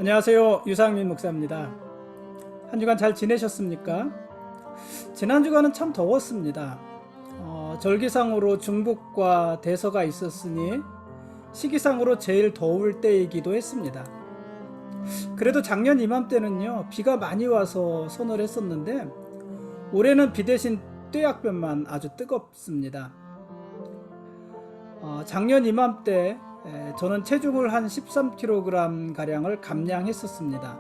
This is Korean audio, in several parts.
안녕하세요. 유상민 목사입니다. 한 주간 잘 지내셨습니까? 지난 주간은 참 더웠습니다. 절기상으로 중복과 대서가 있었으니 시기상으로 제일 더울 때이기도 했습니다. 그래도 작년 이맘때는요, 비가 많이 와서 선을 했었는데 올해는 비 대신 떼약볕만 아주 뜨겁습니다. 작년 이맘때 저는 체중을 한 13kg 가량을 감량했었습니다.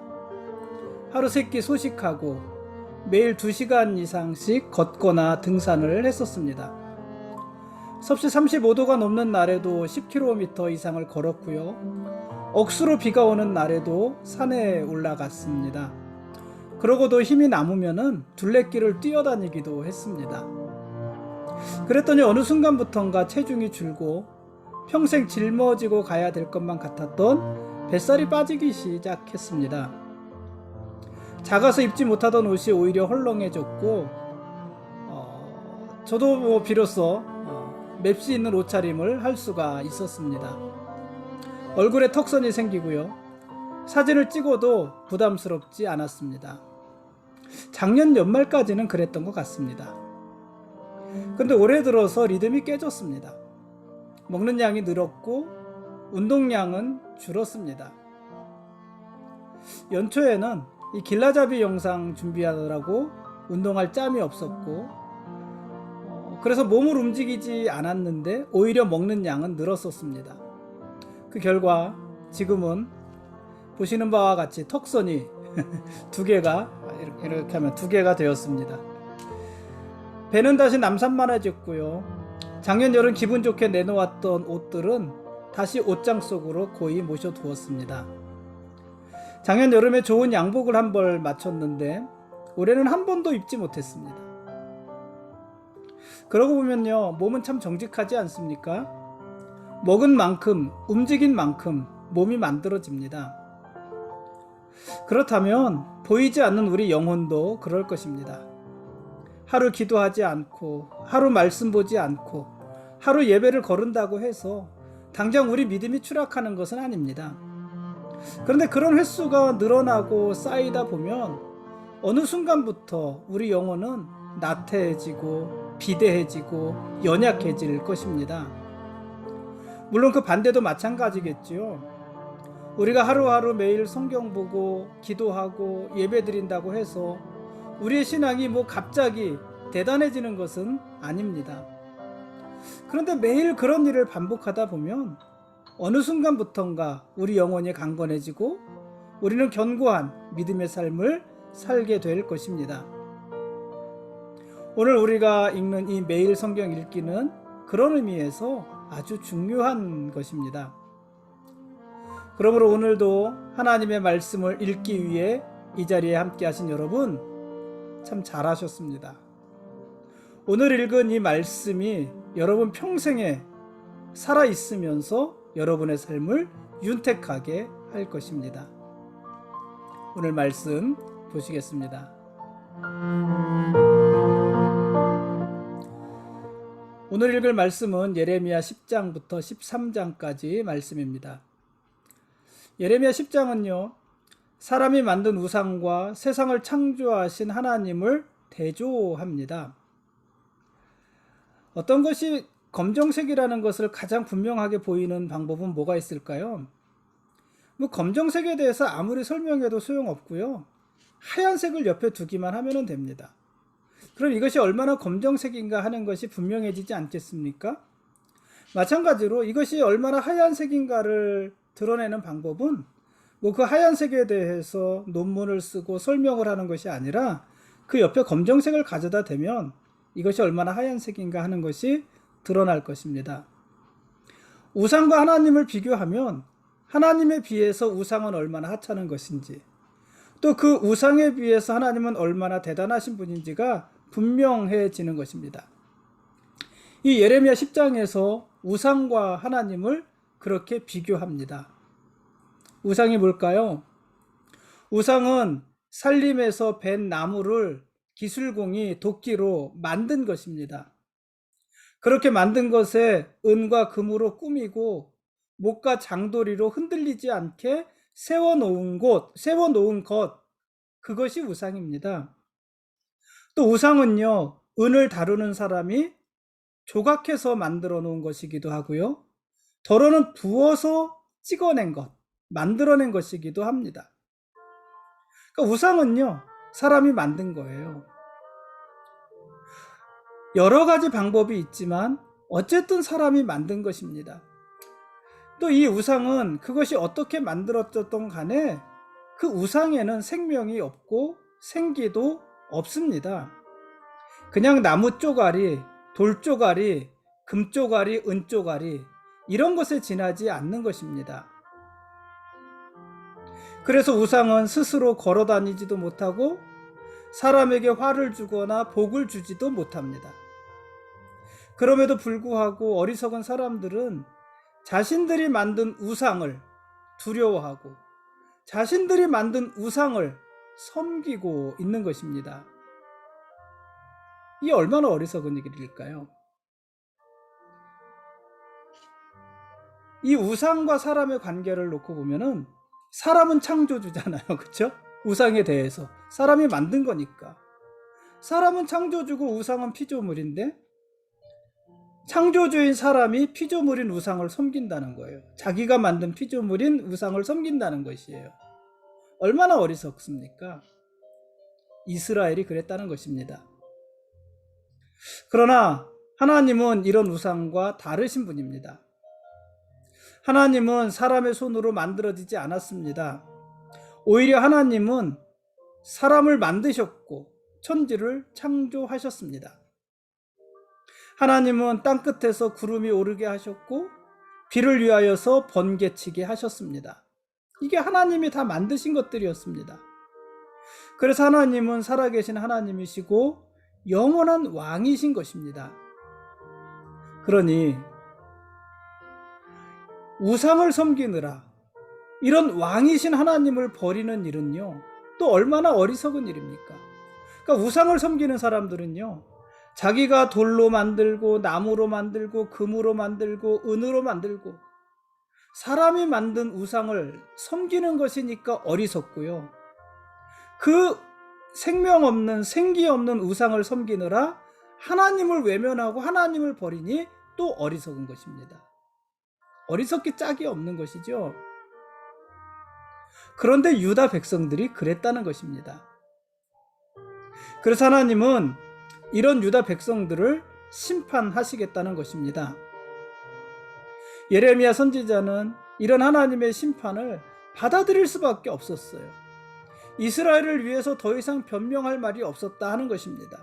하루 3끼 소식하고 매일 2시간 이상씩 걷거나 등산을 했었습니다. 섭씨 35도가 넘는 날에도 10km 이상을 걸었고요. 억수로 비가 오는 날에도 산에 올라갔습니다. 그러고도 힘이 남으면은 둘레길을 뛰어다니기도 했습니다. 그랬더니 어느 순간부턴가 체중이 줄고 평생 짊어지고 가야 될 것만 같았던 뱃살이 빠지기 시작했습니다. 작아서 입지 못하던 옷이 오히려 헐렁해졌고 저도 비로소 맵시 있는 옷차림을 할 수가 있었습니다. 얼굴에 턱선이 생기고요. 사진을 찍어도 부담스럽지 않았습니다. 작년 연말까지는 그랬던 것 같습니다. 근데 올해 들어서 리듬이 깨졌습니다. 먹는 양이 늘었고 운동량은 줄었습니다. 연초에는 이 길라잡이 영상 준비하느라고 운동할 짬이 없었고 그래서 몸을 움직이지 않았는데 오히려 먹는 양은 늘었었습니다. 그 결과 지금은 보시는 바와 같이 턱선이 두 개가 이렇게 하면 2개가 되었습니다. 배는 다시 남산만해졌고요. 작년 여름 기분 좋게 내놓았던 옷들은 다시 옷장 속으로 고이 모셔두었습니다. 작년 여름에 좋은 양복을 한 벌 맞췄는데 올해는 한 번도 입지 못했습니다. 그러고 보면요, 몸은 참 정직하지 않습니까? 먹은 만큼, 움직인 만큼 몸이 만들어집니다. 그렇다면 보이지 않는 우리 영혼도 그럴 것입니다. 하루 기도하지 않고, 하루 말씀 보지 않고, 하루 예배를 거른다고 해서 당장 우리 믿음이 추락하는 것은 아닙니다. 그런데 그런 횟수가 늘어나고 쌓이다 보면 어느 순간부터 우리 영혼은 나태해지고 비대해지고 연약해질 것입니다. 물론 그 반대도 마찬가지겠지요. 우리가 하루하루 매일 성경 보고 기도하고 예배 드린다고 해서 우리의 신앙이 갑자기 대단해지는 것은 아닙니다. 그런데 매일 그런 일을 반복하다 보면 어느 순간부턴가 우리 영혼이 강건해지고 우리는 견고한 믿음의 삶을 살게 될 것입니다. 오늘 우리가 읽는 이 매일 성경 읽기는 그런 의미에서 아주 중요한 것입니다. 그러므로 오늘도 하나님의 말씀을 읽기 위해 이 자리에 함께 하신 여러분 참 잘하셨습니다. 오늘 읽은 이 말씀이 여러분 평생에 살아있으면서 여러분의 삶을 윤택하게 할 것입니다. 오늘 말씀 보시겠습니다. 오늘 읽을 말씀은 예레미야 10장부터 13장까지 말씀입니다. 예레미야 10장은요, 사람이 만든 우상과 세상을 창조하신 하나님을 대조합니다. 어떤 것이 검정색이라는 것을 가장 분명하게 보이는 방법은 뭐가 있을까요? 검정색에 대해서 아무리 설명해도 소용없고요. 하얀색을 옆에 두기만 하면 됩니다. 그럼 이것이 얼마나 검정색인가 하는 것이 분명해지지 않겠습니까? 마찬가지로 이것이 얼마나 하얀색인가를 드러내는 방법은 그 하얀색에 대해서 논문을 쓰고 설명을 하는 것이 아니라 그 옆에 검정색을 가져다 대면 이것이 얼마나 하얀색인가 하는 것이 드러날 것입니다. 우상과 하나님을 비교하면 하나님에 비해서 우상은 얼마나 하찮은 것인지, 또 그 우상에 비해서 하나님은 얼마나 대단하신 분인지가 분명해지는 것입니다. 이 예레미야 10장에서 우상과 하나님을 그렇게 비교합니다. 우상이 뭘까요? 우상은 산림에서 벤 나무를 기술공이 도끼로 만든 것입니다. 그렇게 만든 것에 은과 금으로 꾸미고 목과 장도리로 흔들리지 않게 세워놓은 것, 그것이 우상입니다. 또 우상은요, 은을 다루는 사람이 조각해서 만들어 놓은 것이기도 하고요. 더러는 부어서 찍어낸 것, 만들어낸 것이기도 합니다. 그러니까 우상은요, 사람이 만든 거예요. 여러 가지 방법이 있지만 어쨌든 사람이 만든 것입니다. 또 이 우상은 그것이 어떻게 만들어졌던 간에 그 우상에는 생명이 없고 생기도 없습니다. 그냥 나무 쪼가리, 돌 쪼가리, 금 쪼가리, 은 쪼가리 이런 것에 지나지 않는 것입니다. 그래서 우상은 스스로 걸어 다니지도 못하고 사람에게 화를 주거나 복을 주지도 못합니다. 그럼에도 불구하고 어리석은 사람들은 자신들이 만든 우상을 두려워하고 자신들이 만든 우상을 섬기고 있는 것입니다. 이 얼마나 어리석은 일일까요? 이 우상과 사람의 관계를 놓고 보면은 사람은 창조주잖아요. 그렇죠? 우상에 대해서 사람이 만든 거니까. 사람은 창조주고 우상은 피조물인데 창조주인 사람이 피조물인 우상을 섬긴다는 거예요. 자기가 만든 피조물인 우상을 섬긴다는 것이에요. 얼마나 어리석습니까? 이스라엘이 그랬다는 것입니다. 그러나 하나님은 이런 우상과 다르신 분입니다. 하나님은 사람의 손으로 만들어지지 않았습니다. 오히려 하나님은 사람을 만드셨고 천지를 창조하셨습니다. 하나님은 땅끝에서 구름이 오르게 하셨고 비를 위하여서 번개치게 하셨습니다. 이게 하나님이 다 만드신 것들이었습니다. 그래서 하나님은 살아계신 하나님이시고 영원한 왕이신 것입니다. 그러니 우상을 섬기느라 이런 왕이신 하나님을 버리는 일은요, 또 얼마나 어리석은 일입니까? 그러니까 우상을 섬기는 사람들은요, 자기가 돌로 만들고 나무로 만들고 금으로 만들고 은으로 만들고 사람이 만든 우상을 섬기는 것이니까 어리석고요. 그 생명 없는 생기 없는 우상을 섬기느라 하나님을 외면하고 하나님을 버리니 또 어리석은 것입니다. 어리석기 짝이 없는 것이죠. 그런데 유다 백성들이 그랬다는 것입니다. 그래서 하나님은 이런 유다 백성들을 심판하시겠다는 것입니다. 예레미야 선지자는 이런 하나님의 심판을 받아들일 수밖에 없었어요. 이스라엘을 위해서 더 이상 변명할 말이 없었다 하는 것입니다.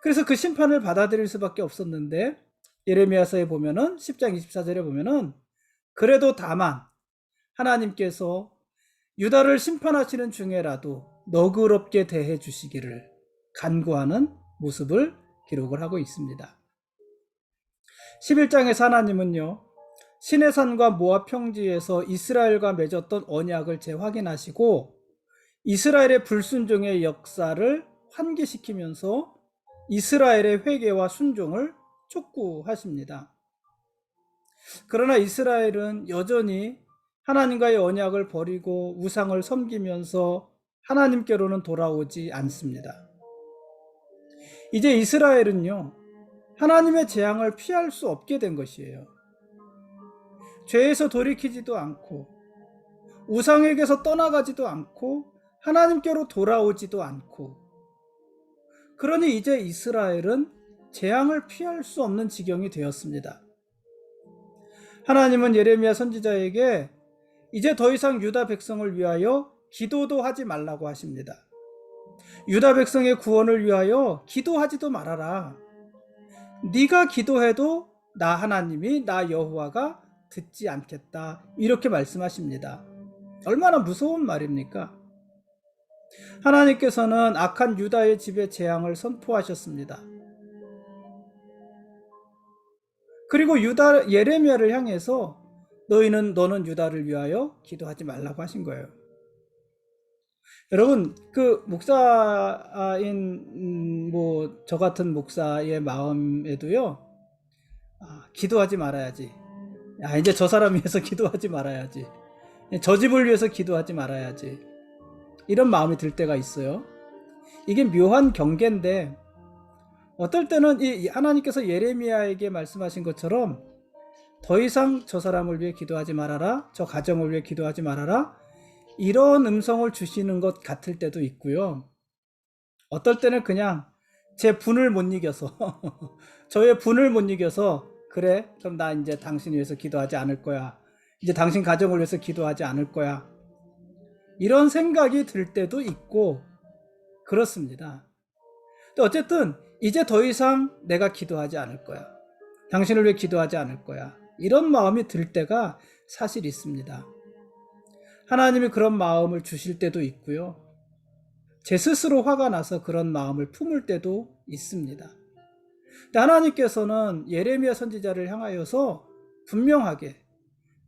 그래서 그 심판을 받아들일 수밖에 없었는데 예레미야서에 보면은 10장 24절에 보면은 그래도 다만 하나님께서 유다를 심판하시는 중에라도 너그럽게 대해 주시기를 간구하는 모습을 기록을 하고 있습니다. 11장에서 하나님은요, 시내산과 모압 평지에서 이스라엘과 맺었던 언약을 재확인하시고 이스라엘의 불순종의 역사를 환기시키면서 이스라엘의 회개와 순종을 촉구하십니다. 그러나 이스라엘은 여전히 하나님과의 언약을 버리고 우상을 섬기면서 하나님께로는 돌아오지 않습니다. 이제 이스라엘은요, 하나님의 재앙을 피할 수 없게 된 것이에요. 죄에서 돌이키지도 않고 우상에게서 떠나가지도 않고 하나님께로 돌아오지도 않고, 그러니 이제 이스라엘은 재앙을 피할 수 없는 지경이 되었습니다. 하나님은 예레미야 선지자에게 이제 더 이상 유다 백성을 위하여 기도도 하지 말라고 하십니다. 유다 백성의 구원을 위하여 기도하지도 말아라. 네가 기도해도 나 하나님이 나 여호와가 듣지 않겠다, 이렇게 말씀하십니다. 얼마나 무서운 말입니까? 하나님께서는 악한 유다의 집에 재앙을 선포하셨습니다. 그리고 예레미야를 향해서 너는 유다를 위하여 기도하지 말라고 하신 거예요. 여러분, 그 목사인 저 같은 목사의 마음에도요, 기도하지 말아야지. 이제 저 사람 위해서 기도하지 말아야지. 저 집을 위해서 기도하지 말아야지. 이런 마음이 들 때가 있어요. 이게 묘한 경계인데 어떨 때는 이 하나님께서 예레미야에게 말씀하신 것처럼 더 이상 저 사람을 위해 기도하지 말아라, 저 가정을 위해 기도하지 말아라, 이런 음성을 주시는 것 같을 때도 있고요. 어떨 때는 그냥 제 분을 못 이겨서 저의 분을 못 이겨서 그래, 그럼 나 이제 당신 위해서 기도하지 않을 거야, 이제 당신 가정을 위해서 기도하지 않을 거야, 이런 생각이 들 때도 있고 그렇습니다. 근데 어쨌든 이제 더 이상 내가 기도하지 않을 거야, 당신을 위해 기도하지 않을 거야, 이런 마음이 들 때가 사실 있습니다. 하나님이 그런 마음을 주실 때도 있고요. 제 스스로 화가 나서 그런 마음을 품을 때도 있습니다. 근데 하나님께서는 예레미야 선지자를 향하여서 분명하게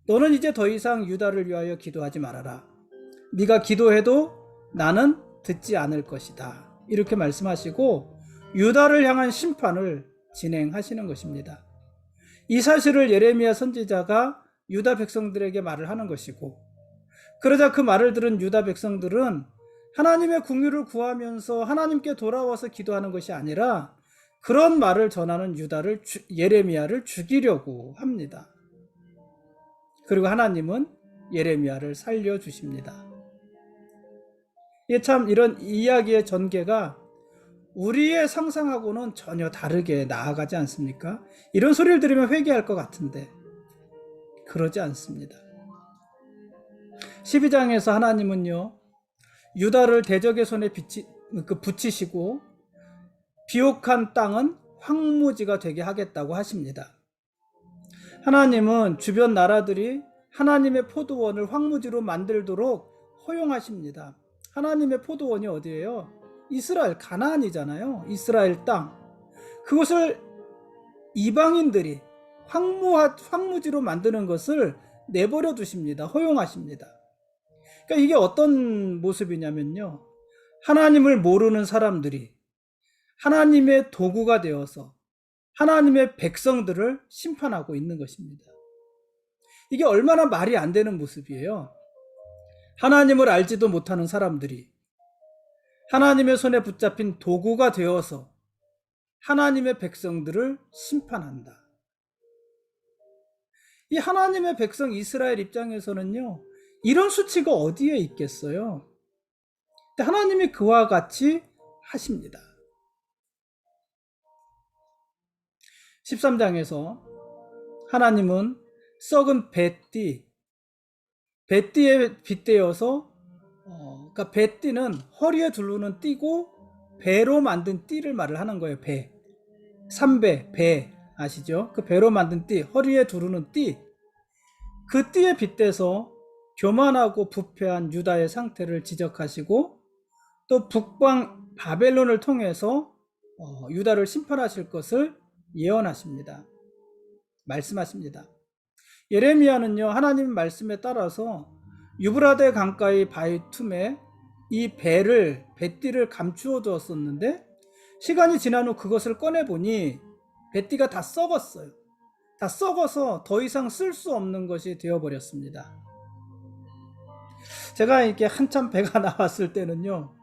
너는 이제 더 이상 유다를 위하여 기도하지 말아라. 네가 기도해도 나는 듣지 않을 것이다. 이렇게 말씀하시고 유다를 향한 심판을 진행하시는 것입니다. 이 사실을 예레미야 선지자가 유다 백성들에게 말을 하는 것이고, 그러자 그 말을 들은 유다 백성들은 하나님의 긍휼을 구하면서 하나님께 돌아와서 기도하는 것이 아니라 그런 말을 전하는 예레미야를 죽이려고 합니다. 그리고 하나님은 예레미야를 살려주십니다. 이게 참 이런 이야기의 전개가 우리의 상상하고는 전혀 다르게 나아가지 않습니까? 이런 소리를 들으면 회개할 것 같은데 그러지 않습니다. 12장에서 하나님은요, 유다를 대적의 손에 붙이시고 비옥한 땅은 황무지가 되게 하겠다고 하십니다. 하나님은 주변 나라들이 하나님의 포도원을 황무지로 만들도록 허용하십니다. 하나님의 포도원이 어디예요? 이스라엘, 가나안이잖아요. 이스라엘 땅. 그것을 이방인들이 황무지로 만드는 것을 내버려 두십니다. 허용하십니다. 그러니까 이게 어떤 모습이냐면요, 하나님을 모르는 사람들이 하나님의 도구가 되어서 하나님의 백성들을 심판하고 있는 것입니다. 이게 얼마나 말이 안 되는 모습이에요. 하나님을 알지도 못하는 사람들이 하나님의 손에 붙잡힌 도구가 되어서 하나님의 백성들을 심판한다. 이 하나님의 백성 이스라엘 입장에서는요, 이런 수치가 어디에 있겠어요? 하나님이 그와 같이 하십니다. 13장에서 하나님은 썩은 뱃띠에 빗대어서 그러니까 뱃띠는 허리에 두르는 띠고 배로 만든 띠를 말을 하는 거예요. 배, 삼배, 배 아시죠? 그 배로 만든 띠, 허리에 두르는 띠, 그 띠에 빗대서 교만하고 부패한 유다의 상태를 지적하시고 또 북방 바벨론을 통해서 유다를 심판하실 것을 예언하십니다. 말씀하십니다. 예레미야는요, 하나님 말씀에 따라서 유브라데 강가의 바위 틈에 이 뱃띠를 감추어 두었었는데 시간이 지난 후 그것을 꺼내보니 뱃띠가 다 썩었어요. 다 썩어서 더 이상 쓸 수 없는 것이 되어버렸습니다. 제가 이렇게 한참 배가 나왔을 때는요,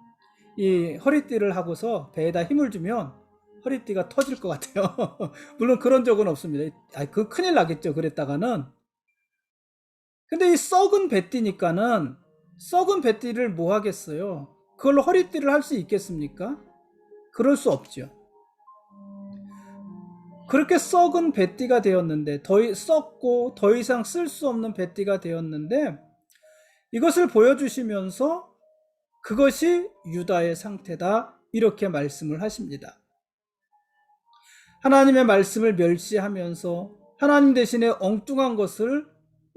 이 허리띠를 하고서 배에다 힘을 주면 허리띠가 터질 것 같아요. 물론 그런 적은 없습니다. 그 큰일 나겠죠, 그랬다가는. 근데 이 썩은 뱃띠니까는 썩은 뱃띠를 뭐 하겠어요? 그걸로 허리띠를 할 수 있겠습니까? 그럴 수 없죠. 그렇게 썩은 뱃띠가 되었는데, 썩고 더 이상 쓸 수 없는 뱃띠가 되었는데, 이것을 보여주시면서 그것이 유다의 상태다, 이렇게 말씀을 하십니다. 하나님의 말씀을 멸시하면서 하나님 대신에 엉뚱한 것을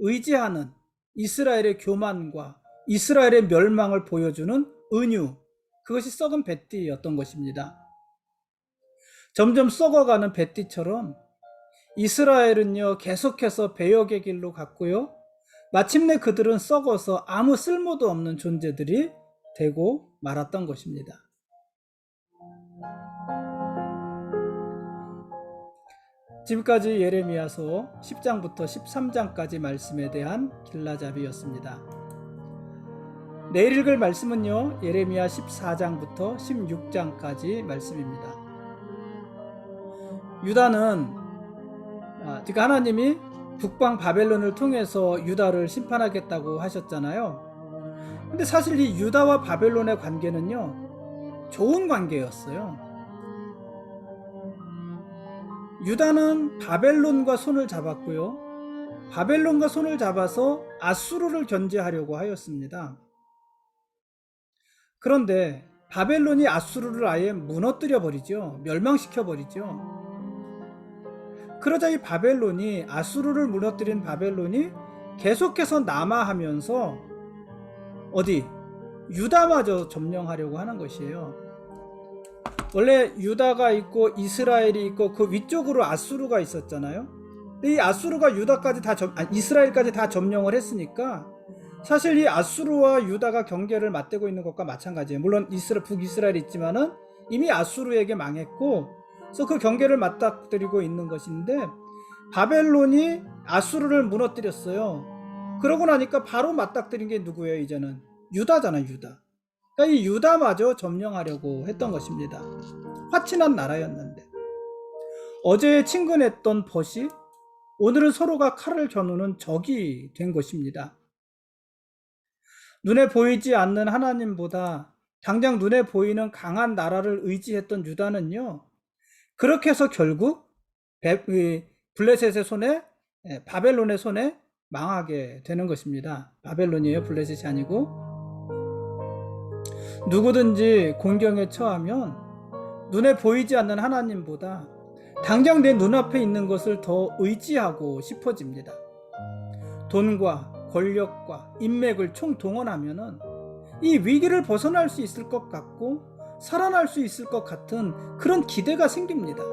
의지하는 이스라엘의 교만과 이스라엘의 멸망을 보여주는 은유, 그것이 썩은 뱃띠였던 것입니다. 점점 썩어가는 뱃띠처럼 이스라엘은요, 계속해서 배역의 길로 갔고요, 마침내 그들은 썩어서 아무 쓸모도 없는 존재들이 되고 말았던 것입니다. 지금까지 예레미야서 10장부터 13장까지 말씀에 대한 길라잡이였습니다. 내일 읽을 말씀은요, 예레미야 14장부터 16장까지 말씀입니다. 유다는 그러니까 하나님이 북방 바벨론을 통해서 유다를 심판하겠다고 하셨잖아요. 근데 사실 이 유다와 바벨론의 관계는요, 좋은 관계였어요. 유다는 바벨론과 손을 잡았고요, 바벨론과 손을 잡아서 아수르를 견제하려고 하였습니다. 그런데 바벨론이 아수르를 아예 무너뜨려 버리죠. 멸망시켜 버리죠. 그러자 이 바벨론이, 아수르를 무너뜨린 바벨론이 계속해서 남하하면서 유다마저 점령하려고 하는 것이에요. 원래 유다가 있고 이스라엘이 있고 그 위쪽으로 아수르가 있었잖아요. 이 아수르가 이스라엘까지 다 점령을 했으니까 사실 이 아수르와 유다가 경계를 맞대고 있는 것과 마찬가지예요. 물론 북이스라엘이 있지만은 이미 아수르에게 망했고, 그래서 그 경계를 맞닥뜨리고 있는 것인데, 바벨론이 아수르를 무너뜨렸어요. 그러고 나니까 바로 맞닥뜨린 게 누구예요? 이제는 유다잖아요. 유다. 그러니까 이 유다마저 점령하려고 했던 것입니다. 화친한 나라였는데, 어제 친근했던 벗이 오늘은 서로가 칼을 겨누는 적이 된 것입니다. 눈에 보이지 않는 하나님보다 당장 눈에 보이는 강한 나라를 의지했던 유다는요, 그렇게 해서 결국 블레셋의 손에, 바벨론의 손에 망하게 되는 것입니다. 바벨론이에요, 블레셋이 아니고. 누구든지 공경에 처하면 눈에 보이지 않는 하나님보다 당장 내 눈앞에 있는 것을 더 의지하고 싶어집니다. 돈과 권력과 인맥을 총동원하면은 이 위기를 벗어날 수 있을 것 같고 살아날 수 있을 것 같은 그런 기대가 생깁니다.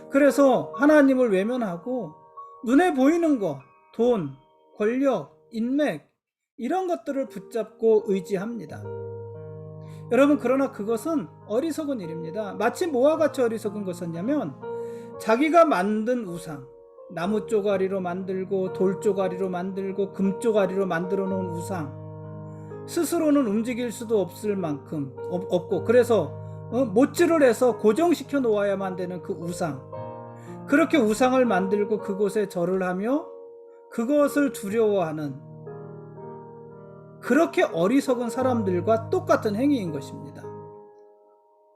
그래서 하나님을 외면하고 눈에 보이는 것, 돈, 권력, 인맥, 이런 것들을 붙잡고 의지합니다. 여러분, 그러나 그것은 어리석은 일입니다. 마치 뭐와 같이 어리석은 것이었냐면, 자기가 만든 우상, 나무 쪼가리로 만들고 돌 쪼가리로 만들고 금 쪼가리로 만들어 놓은 우상, 스스로는 움직일 수도 없을 만큼 없고, 그래서 못질을 해서 고정시켜 놓아야만 되는 그 우상, 그렇게 우상을 만들고 그곳에 절을 하며 그것을 두려워하는, 그렇게 어리석은 사람들과 똑같은 행위인 것입니다.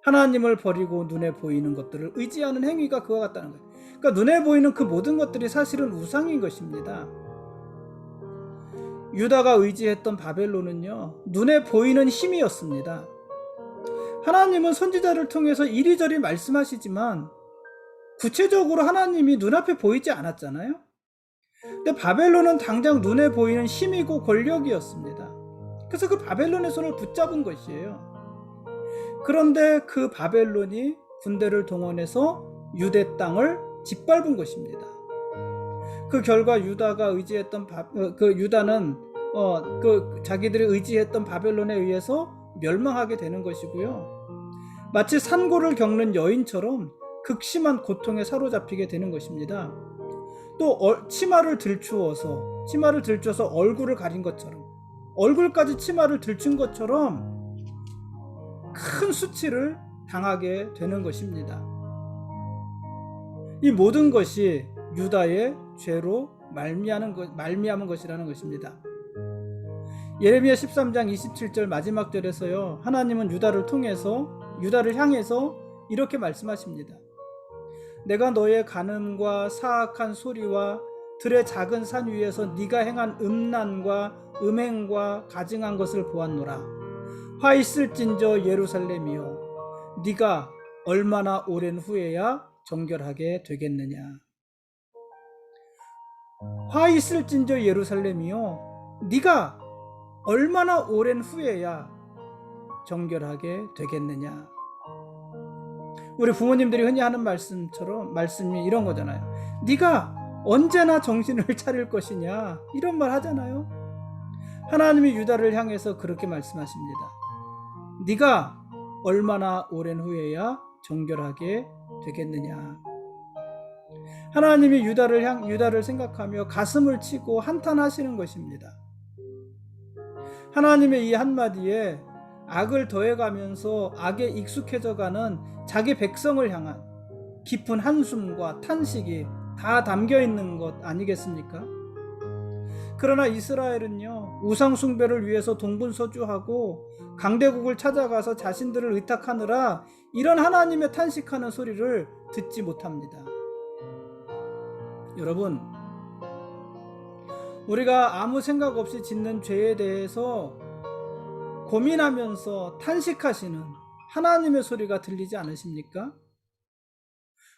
하나님을 버리고 눈에 보이는 것들을 의지하는 행위가 그와 같다는 거예요. 그러니까 눈에 보이는 그 모든 것들이 사실은 우상인 것입니다. 유다가 의지했던 바벨론은요, 눈에 보이는 힘이었습니다. 하나님은 선지자를 통해서 이리저리 말씀하시지만 구체적으로 하나님이 눈앞에 보이지 않았잖아요. 근데 바벨론은 당장 눈에 보이는 힘이고 권력이었습니다. 그래서 그 바벨론의 손을 붙잡은 것이에요. 그런데 그 바벨론이 군대를 동원해서 유대 땅을 짓밟은 것입니다. 그 결과 유다가 의지했던 유다는 자기들이 의지했던 바벨론에 의해서 멸망하게 되는 것이고요. 마치 산고를 겪는 여인처럼 극심한 고통에 사로잡히게 되는 것입니다. 또 치마를 들추어서 얼굴을 가린 것처럼, 얼굴까지 치마를 들춘 것처럼 큰 수치를 당하게 되는 것입니다. 이 모든 것이 유다의 죄로 말미암은 것이라는 것입니다. 예레미야 13장 27절 마지막 절에서요, 하나님은 유다를 향해서 이렇게 말씀하십니다. 내가 너의 간음과 사악한 소리와 들의 작은 산 위에서 네가 행한 음란과 음행과 가증한 것을 보았노라. 화 있을진저 예루살렘이여, 네가 얼마나 오랜 후에야 정결하게 되겠느냐. 화 있을진저 예루살렘이여, 네가 얼마나 오랜 후에야 정결하게 되겠느냐. 우리 부모님들이 흔히 하는 말씀이 이런 거잖아요. 네가 언제나 정신을 차릴 것이냐, 이런 말 하잖아요. 하나님이 유다를 향해서 그렇게 말씀하십니다. 네가 얼마나 오랜 후에야 정결하게 되겠느냐. 하나님이 유다를 생각하며 가슴을 치고 한탄하시는 것입니다. 하나님의 이 한마디에 악을 더해가면서 악에 익숙해져가는 자기 백성을 향한 깊은 한숨과 탄식이 다 담겨 있는 것 아니겠습니까? 그러나 이스라엘은요, 우상 숭배를 위해서 동분서주하고 강대국을 찾아가서 자신들을 의탁하느라 이런 하나님의 탄식하는 소리를 듣지 못합니다. 여러분, 우리가 아무 생각 없이 짓는 죄에 대해서 고민하면서 탄식하시는 하나님의 소리가 들리지 않으십니까?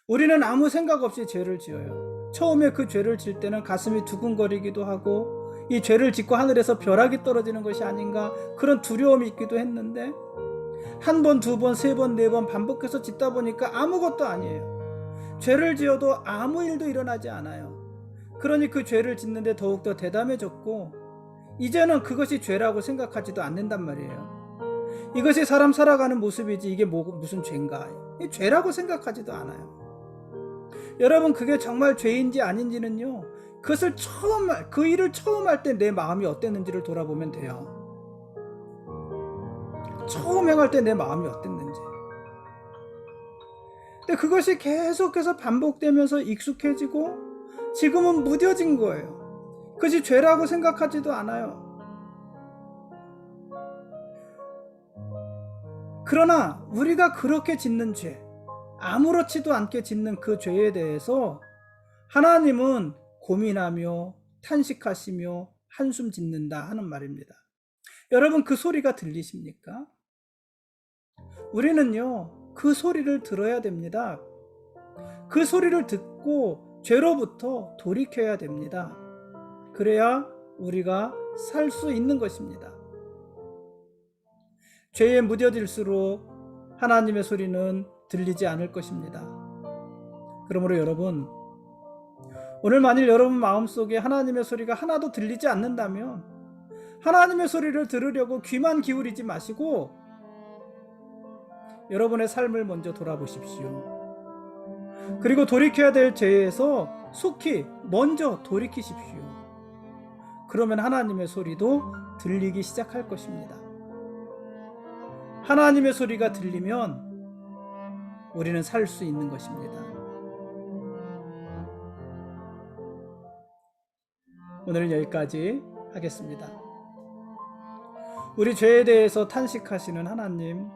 우리는 아무 생각 없이 죄를 지어요. 처음에 그 죄를 질 때는 가슴이 두근거리기도 하고 이 죄를 짓고 하늘에서 벼락이 떨어지는 것이 아닌가 그런 두려움이 있기도 했는데 한 번, 두 번, 세 번, 네 번 반복해서 짓다 보니까 아무것도 아니에요. 죄를 지어도 아무 일도 일어나지 않아요. 그러니 그 죄를 짓는데 더욱더 대담해졌고 이제는 그것이 죄라고 생각하지도 않는단 말이에요. 이것이 사람 살아가는 모습이지 이게 무슨 죄인가? 죄라고 생각하지도 않아요. 여러분, 그게 정말 죄인지 아닌지는요, 그 일을 처음 할 때 내 마음이 어땠는지를 돌아보면 돼요. 처음 행할 때 내 마음이 어땠는지. 근데 그것이 계속해서 반복되면서 익숙해지고 지금은 무뎌진 거예요. 그것이 죄라고 생각하지도 않아요. 그러나 우리가 그렇게 짓는 죄, 아무렇지도 않게 짓는 그 죄에 대해서 하나님은 고민하며 탄식하시며 한숨 짓는다 하는 말입니다. 여러분, 그 소리가 들리십니까? 우리는요, 그 소리를 들어야 됩니다. 그 소리를 듣고 죄로부터 돌이켜야 됩니다. 그래야 우리가 살 수 있는 것입니다. 죄에 무뎌질수록 하나님의 소리는 들리지 않을 것입니다. 그러므로 여러분, 오늘 만일 여러분 마음속에 하나님의 소리가 하나도 들리지 않는다면 하나님의 소리를 들으려고 귀만 기울이지 마시고 여러분의 삶을 먼저 돌아보십시오. 그리고 돌이켜야 될 죄에서 속히 먼저 돌이키십시오. 그러면 하나님의 소리도 들리기 시작할 것입니다. 하나님의 소리가 들리면 우리는 살 수 있는 것입니다. 오늘은 여기까지 하겠습니다. 우리 죄에 대해서 탄식하시는 하나님,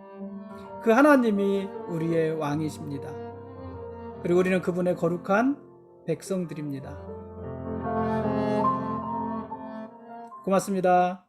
그 하나님이 우리의 왕이십니다. 그리고 우리는 그분의 거룩한 백성들입니다. 고맙습니다.